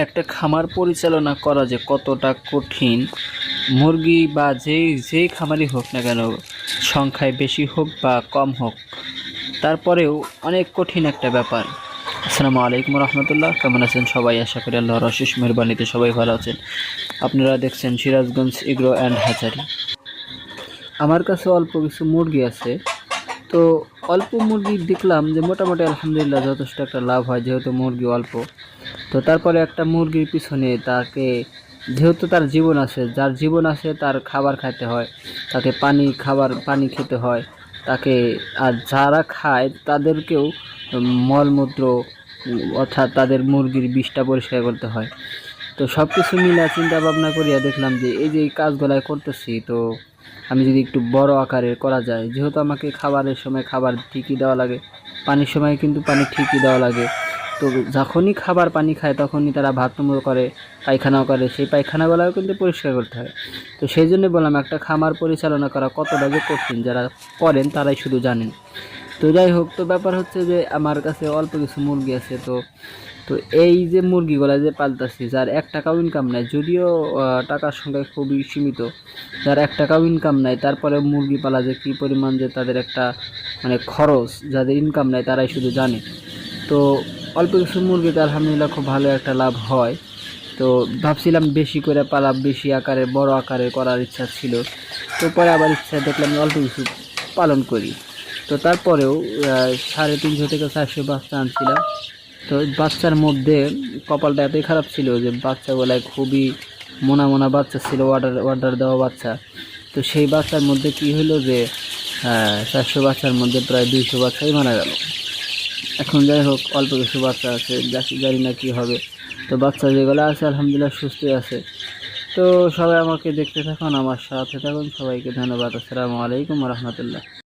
একটা খামার পরিচালনা করা যে কতটা কঠিন, মুরগি বা যেই খামারই হোক না কেন, সংখ্যায় বেশি হোক বা কম হোক, তারপরেও অনেক কঠিন একটা ব্যাপার। আসসালামু আলাইকুম রহমতুল্লাহ, কেমন আছেন সবাই? আশা করি আল্লাহর অশেষ মেহরবানিতে সবাই ভালো আছেন। আপনারা দেখছেন সিরাজগঞ্জ এগ্রো অ্যান্ড হ্যাচারি। আমার কাছে অল্প কিছু মুরগি আছে। তো অল্প মুরগি দেখলাম যে মোটামুটি আলহামদুলিল্লাহ যথেষ্ট একটা লাভ হয়, যেহেতু মুরগি অল্প। তো তারপরে একটা মুরগির পিছনে তাকে, যেহেতু তার জীবন আছে, যার জীবন আছে তার খাবার খাইতে হয়, তাকে পানি খেতে হয় তাকে। আর যারা খায় তাদেরকেও মলমূত্র, অর্থাৎ তাদের মুরগির বিষটা পরিষ্কার করতে হয়। তো সব কিছু মিলা চিন্তা ভাবনা করিয়া দেখলাম যে এই যে এই কাজগুলাই করতেছি, তো আমি যদি একটু বড় আকারের করা যায়, যেহেতু আমাকে খাবারের সময় খাবার ঠিকই দেওয়া লাগে, পানির সময় কিন্তু পানি ঠিকই দেওয়া লাগে। তো যখনই খাবার পানি খায় তখনই তারা বাথরুমও করে, পায়খানাও করে, সেই পায়খানাগুলোও কিন্তু পরিষ্কার করতে হয়। তো সেই জন্য বললাম, একটা খামার পরিচালনা করা কতটা যে কঠিন, যারা করেন তারাই শুধু জানেন। তো যাই হোক, তো ব্যাপার হচ্ছে যে আমার কাছে অল্প কিছু মুরগি আছে। তো তো এই যে মুরগিগুলা যে পালতাছি, যার এক টাকাও ইনকাম নাই, যদিও টাকার সংখ্যা খুবই সীমিত, যার এক টাকাও ইনকাম নাই, তারপরে মুরগি পালা যে কী পরিমাণ যে তাদের একটা মানে খরচ, যাদের ইনকাম নাই তারাই শুধু জানে। তো অল্প কিছু মুরগিতে আলহামদুলিল্লাহ খুব ভালো একটা লাভ হয়। তো ভাবছিলাম বেশি করে পালা, বেশি আকারে বড় আকারে করার ইচ্ছা ছিল। তো পরে আবার ইচ্ছা দেখলাম অল্প কিছু পালন করি। তো তারপরেও 350 থেকে 400 বাচ্চা আনছিলাম। তো বাচ্চার মধ্যে কপালটা এতই খারাপ ছিল যে বাচ্চাগুলাই খুবই মোনা মোনা বাচ্চা ছিল, অর্ডার অর্ডার দেওয়া বাচ্চা। তো সেই বাচ্চার মধ্যে কি হলো যে 400 বাচ্চার মধ্যে প্রায় 200 বাচ্চাই মারা গেল। এখন যাই হোক, অল্প কিছু বাচ্চা আছে, জানি না কি হবে। তো বাচ্চা যেগুলো আছে আলহামদুলিল্লাহ সুস্থই আছে। তো সবাই আমাকে দেখতে থাকুন, আমার সাথে থাকুন। সবাইকে ধন্যবাদ। আসসালামু আলাইকুম রহমতুল্লাহ।